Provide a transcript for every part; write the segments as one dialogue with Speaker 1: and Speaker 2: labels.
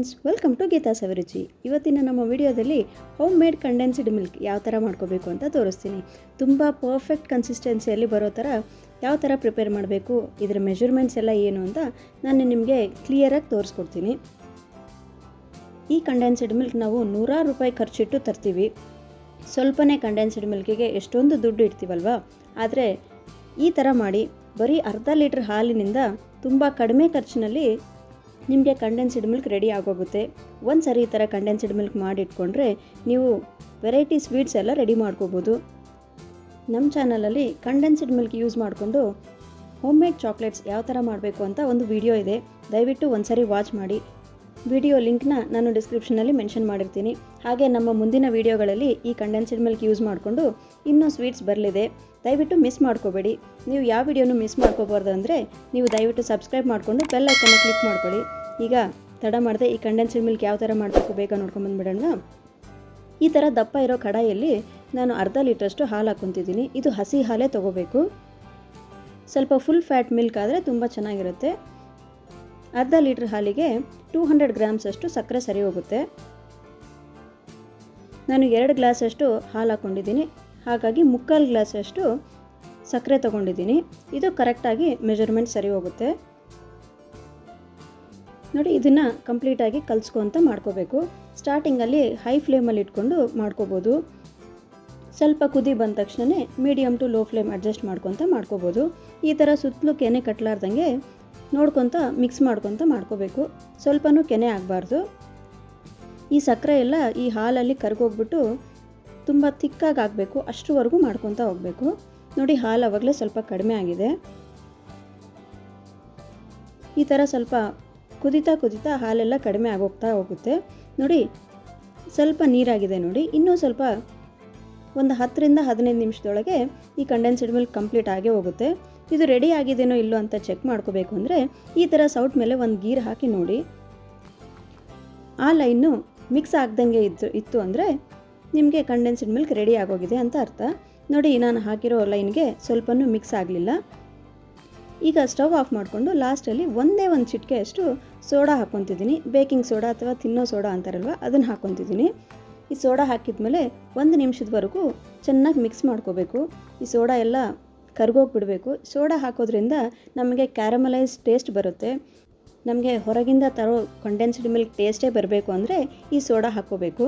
Speaker 1: Friends, welcome to Geetha's ಅಭಿರುಚಿ. ಇವತ್ತಿನ ನಮ್ಮ ವಿಡಿಯೋದಲ್ಲಿ ಹೋಮ್ ಮೇಡ್ ಕಂಡೆನ್ಸ್ಡ್ ಮಿಲ್ಕ್ ಯಾವ ಥರ ಮಾಡ್ಕೋಬೇಕು ಅಂತ ತೋರಿಸ್ತೀನಿ. ತುಂಬ ಪರ್ಫೆಕ್ಟ್ ಕನ್ಸಿಸ್ಟೆನ್ಸಿಯಲ್ಲಿ ಬರೋ ಥರ ಯಾವ ಥರ ಪ್ರಿಪೇರ್ ಮಾಡಬೇಕು, ಇದರ ಮೆಜರ್ಮೆಂಟ್ಸ್ ಎಲ್ಲ ಏನು ಅಂತ ನಾನು ನಿಮಗೆ ಕ್ಲಿಯರಾಗಿ ತೋರಿಸ್ಕೊಡ್ತೀನಿ. ಈ ಕಂಡೆನ್ಸ್ಡ್ ಮಿಲ್ಕ್ ನಾವು ₹100 ಖರ್ಚಿಟ್ಟು ತರ್ತೀವಿ. ಸ್ವಲ್ಪನೇ ಕಂಡೆನ್ಸ್ಡ್ ಮಿಲ್ಕಿಗೆ ಎಷ್ಟೊಂದು ದುಡ್ಡು ಇಡ್ತೀವಲ್ವ. ಆದರೆ ಈ ಥರ ಮಾಡಿ ಬರೀ ಅರ್ಧ ಲೀಟ್ರ್ ಹಾಲಿನಿಂದ ತುಂಬ ಕಡಿಮೆ ಖರ್ಚಿನಲ್ಲಿ ನಿಮಗೆ ಕಂಡೆನ್ಸ್ಡ್ ಮಿಲ್ಕ್ ರೆಡಿ ಆಗೋಗುತ್ತೆ. ಒಂದು ಸರಿ ಈ ಥರ ಕಂಡೆನ್ಸ್ಡ್ ಮಿಲ್ಕ್ ಮಾಡಿಟ್ಕೊಂಡ್ರೆ ನೀವು ವೆರೈಟಿ ಸ್ವೀಟ್ಸ್ ಎಲ್ಲ ರೆಡಿ ಮಾಡ್ಕೋಬೋದು. ನಮ್ಮ ಚಾನಲಲ್ಲಿ ಕಂಡೆನ್ಸ್ಡ್ ಮಿಲ್ಕ್ ಯೂಸ್ ಮಾಡಿಕೊಂಡು ಹೋಮ್ ಮೇಡ್ ಚಾಕ್ಲೇಟ್ಸ್ ಯಾವ ಥರ ಮಾಡಬೇಕು ಅಂತ ಒಂದು ವಿಡಿಯೋ ಇದೆ. ದಯವಿಟ್ಟು ಒಂದು ಸರಿ ವಾಚ್ ಮಾಡಿ. ವಿಡಿಯೋ ಲಿಂಕ್ನ ನಾನು ಡಿಸ್ಕ್ರಿಪ್ಷನಲ್ಲಿ ಮೆನ್ಷನ್ ಮಾಡಿರ್ತೀನಿ. ಹಾಗೆ ನಮ್ಮ ಮುಂದಿನ ವಿಡಿಯೋಗಳಲ್ಲಿ ಈ ಕಂಡೆನ್ಸ್ಡ್ ಮಿಲ್ಕ್ ಯೂಸ್ ಮಾಡಿಕೊಂಡು ಇನ್ನೂ ಸ್ವೀಟ್ಸ್ ಬರಲಿದೆ. ದಯವಿಟ್ಟು ಮಿಸ್ ಮಾಡ್ಕೋಬೇಡಿ. ನೀವು ಯಾವ ವಿಡಿಯೋನು ಮಿಸ್ ಮಾಡ್ಕೋಬಾರ್ದು ಅಂದರೆ ನೀವು ದಯವಿಟ್ಟು ಸಬ್ಸ್ಕ್ರೈಬ್ ಮಾಡಿಕೊಂಡು ಬೆಲ್ ಐಕನ್ನ ಕ್ಲಿಕ್ ಮಾಡ್ಕೊಳ್ಳಿ. ಈಗ ತಡ ಮಾಡದೆ ಈ ಕಂಡೆನ್ಸ್ಡ್ ಮಿಲ್ಕ್ ಯಾವ ಥರ ಮಾಡಬೇಕು ಬೇಗ ನೋಡ್ಕೊಂಬಂದುಬಿಡೋಣ. ಈ ಥರ ದಪ್ಪ ಇರೋ ಕಡಾಯಲ್ಲಿ ನಾನು ಅರ್ಧ ಲೀಟ್ರಷ್ಟು ಹಾಲು ಹಾಕ್ಕೊತಿದ್ದೀನಿ. ಇದು ಹಸಿ ಹಾಲೇ ತೊಗೋಬೇಕು. ಸ್ವಲ್ಪ ಫುಲ್ ಫ್ಯಾಟ್ ಮಿಲ್ಕ್ ಆದರೆ ತುಂಬ ಚೆನ್ನಾಗಿರುತ್ತೆ. ಅರ್ಧ ಲೀಟ್ರ್ ಹಾಲಿಗೆ 200 ಗ್ರಾಮ್ಸಷ್ಟು ಸಕ್ಕರೆ ಸರಿ ಹೋಗುತ್ತೆ. ನಾನು 2 ಗ್ಲಾಸಷ್ಟು ಹಾಲು ಹಾಕ್ಕೊಂಡಿದ್ದೀನಿ. ಹಾಗಾಗಿ 3/4 ಗ್ಲಾಸಷ್ಟು ಸಕ್ಕರೆ ತೊಗೊಂಡಿದ್ದೀನಿ. ಇದು ಕರೆಕ್ಟಾಗಿ ಮೆಜರ್ಮೆಂಟ್ ಸರಿ ಹೋಗುತ್ತೆ. ನೋಡಿ, ಇದನ್ನು ಕಂಪ್ಲೀಟಾಗಿ ಕಲಿಸ್ಕೊಂತ ಮಾಡ್ಕೋಬೇಕು. ಸ್ಟಾರ್ಟಿಂಗಲ್ಲಿ ಹೈ ಫ್ಲೇಮಲ್ಲಿ ಇಟ್ಕೊಂಡು ಮಾಡ್ಕೋಬೋದು. ಸ್ವಲ್ಪ ಕುದಿ ಬಂದ ತಕ್ಷಣವೇ medium to low flame adjust ಮಾಡ್ಕೋಬೋದು. ಈ ಥರ ಸುತ್ತಲೂ ಕೆನೆ ಕಟ್ಟಲಾರ್ದಂಗೆ ನೋಡ್ಕೊತ ಮಿಕ್ಸ್ ಮಾಡ್ಕೊತ ಮಾಡ್ಕೋಬೇಕು. ಸ್ವಲ್ಪನೂ ಕೆನೆ ಆಗಬಾರ್ದು. ಈ ಸಕ್ಕರೆ ಎಲ್ಲ ಈ ಹಾಲಲ್ಲಿ ಕರ್ಗೋಗ್ಬಿಟ್ಟು ತುಂಬ ತಿಕ್ಕಾಗಿ ಆಗಬೇಕು. ಅಷ್ಟರವರೆಗೂ ಮಾಡ್ಕೊತ ಹೋಗಬೇಕು. ನೋಡಿ, ಹಾಲು ಆವಾಗಲೇ ಸ್ವಲ್ಪ ಕಡಿಮೆ ಆಗಿದೆ. ಈ ಥರ ಸ್ವಲ್ಪ ಕುದೀತಾ ಹಾಲೆಲ್ಲ ಕಡಿಮೆ ಆಗೋಗ್ತಾ ಹೋಗುತ್ತೆ. ನೋಡಿ, ಸ್ವಲ್ಪ ನೀರಾಗಿದೆ. ನೋಡಿ, ಇನ್ನೂ ಸ್ವಲ್ಪ ಒಂದು 10ರಿಂದ 15 ನಿಮಿಷದೊಳಗೆ ಈ ಕಂಡೆನ್ಸ್ಡ್ ಮಿಲ್ಕ್ ಕಂಪ್ಲೀಟ್ ಆಗೇ ಹೋಗುತ್ತೆ. ಇದು ರೆಡಿ ಆಗಿದೆಯೋ ಇಲ್ಲೋ ಅಂತ ಚೆಕ್ ಮಾಡ್ಕೋಬೇಕು ಅಂದರೆ ಈ ಥರ ಸೌಟ್ ಮೇಲೆ ಒಂದು ಗೀರ್ ಹಾಕಿ ನೋಡಿ. ಆ ಲೈನು ಮಿಕ್ಸ್ ಆಗ್ದಂಗೆ ಇತ್ತು ಅಂದರೆ ನಿಮಗೆ ಕಂಡೆನ್ಸ್ಡ್ ಮಿಲ್ಕ್ ರೆಡಿ ಆಗೋಗಿದೆ ಅಂತ ಅರ್ಥ. ನೋಡಿ, ನಾನು ಹಾಕಿರೋ ಲೈನ್ಗೆ ಸ್ವಲ್ಪನೂ ಮಿಕ್ಸ್ ಆಗಲಿಲ್ಲ. ಈಗ ಸ್ಟವ್ ಆಫ್ ಮಾಡಿಕೊಂಡು ಲಾಸ್ಟಲ್ಲಿ ಒಂದೇ ಒಂದು ಚಿಟಿಕೆಯಷ್ಟು ಸೋಡಾ ಹಾಕ್ಕೊತಿದ್ದೀನಿ. ಬೇಕಿಂಗ್ ಸೋಡಾ ಅಥವಾ ತಿನ್ನೋ ಸೋಡಾ ಅಂತಾರಲ್ವ, ಅದನ್ನು ಹಾಕ್ಕೊತಿದ್ದೀನಿ. ಈ ಸೋಡಾ ಹಾಕಿದ್ಮೇಲೆ 1 ನಿಮಿಷದವರೆಗೂ ಚೆನ್ನಾಗಿ ಮಿಕ್ಸ್ ಮಾಡ್ಕೋಬೇಕು. ಈ ಸೋಡಾ ಎಲ್ಲ ಕರ್ಗೋಗಿಬಿಡಬೇಕು. ಸೋಡಾ ಹಾಕೋದ್ರಿಂದ ನಮಗೆ ಕ್ಯಾರಮಲೈಸ್ ಟೇಸ್ಟ್ ಬರುತ್ತೆ. ನಮಗೆ ಹೊರಗಿಂದ ತರೋ ಕಂಡೆನ್ಸ್ಡ್ ಮಿಲ್ಕ್ ಟೇಸ್ಟೇ ಬರಬೇಕು ಅಂದರೆ ಈ ಸೋಡಾ ಹಾಕ್ಕೋಬೇಕು.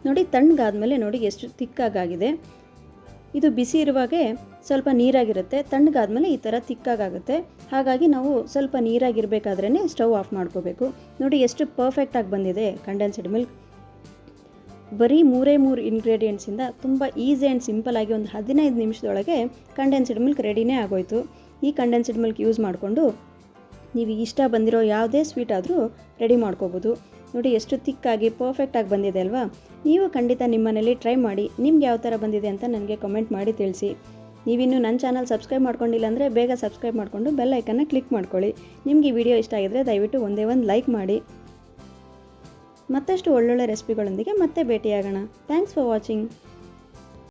Speaker 1: ನೋಡಿ, ತಣ್ಣಗಾದ್ಮೇಲೆ ನೋಡಿ ಎಷ್ಟು ತಿಕ್ಕಾಗಿದೆ. ಇದು ಬಿಸಿ ಇರುವಾಗೆ ಸ್ವಲ್ಪ ನೀರಾಗಿರುತ್ತೆ. ತಣ್ಣಗಾದ್ಮೇಲೆ ಈ ಥರ ತಿಕ್ಕಾಗುತ್ತೆ. ಹಾಗಾಗಿ ನಾವು ಸ್ವಲ್ಪ ನೀರಾಗಿರಬೇಕಾದ್ರೇ ಸ್ಟವ್ ಆಫ್ ಮಾಡ್ಕೋಬೇಕು. ನೋಡಿ, ಎಷ್ಟು ಪರ್ಫೆಕ್ಟಾಗಿ ಬಂದಿದೆ ಕಂಡೆನ್ಸ್ಡ್ ಮಿಲ್ಕ್. ಬರೀ 3 ಇಂಗ್ರೀಡಿಯೆಂಟ್ಸಿಂದ ತುಂಬ ಈಸಿ ಆ್ಯಂಡ್ ಸಿಂಪಲ್ಲಾಗಿ ಒಂದು 15 ನಿಮಿಷದೊಳಗೆ ಕಂಡೆನ್ಸ್ಡ್ ಮಿಲ್ಕ್ ರೆಡಿನೇ ಆಗೋಯ್ತು. ಈ ಕಂಡೆನ್ಸ್ಡ್ ಮಿಲ್ಕ್ ಯೂಸ್ ಮಾಡಿಕೊಂಡು ನೀವು ಇಷ್ಟ ಬಂದಿರೋ ಯಾವುದೇ ಸ್ವೀಟ್ ಆದರೂ ರೆಡಿ ಮಾಡ್ಕೋಬೋದು. ನೋಡಿ, ಎಷ್ಟು ತಿಕ್ಕಾಗಿ ಪರ್ಫೆಕ್ಟಾಗಿ ಬಂದಿದೆ ಅಲ್ವಾ. ನೀವು ಖಂಡಿತ ನಿಮ್ಮ ಮನೇಲಿ ಟ್ರೈ ಮಾಡಿ. ನಿಮ್ಗೆ ಯಾವ ಥರ ಬಂದಿದೆ ಅಂತ ನನಗೆ ಕಮೆಂಟ್ ಮಾಡಿ ತಿಳಿಸಿ. ನೀವಿನ್ನೂ ನನ್ನ ಚಾನಲ್ ಸಬ್ಸ್ಕ್ರೈಬ್ ಮಾಡ್ಕೊಂಡಿಲ್ಲ ಅಂದರೆ ಬೇಗ ಸಬ್ಸ್ಕ್ರೈಬ್ ಮಾಡಿಕೊಂಡು ಬೆಲ್ ಐಕನ್ನ ಕ್ಲಿಕ್ ಮಾಡ್ಕೊಳ್ಳಿ. ನಿಮಗೆ ಈ ವಿಡಿಯೋ ಇಷ್ಟ ಆಗಿದ್ರೆ ದಯವಿಟ್ಟು ಒಂದೇ ಒಂದು ಲೈಕ್ ಮಾಡಿ. ಮತ್ತಷ್ಟು ಒಳ್ಳೊಳ್ಳೆ ರೆಸಿಪಿಗಳೊಂದಿಗೆ ಮತ್ತೆ ಭೇಟಿಯಾಗೋಣ. Thanks for watching.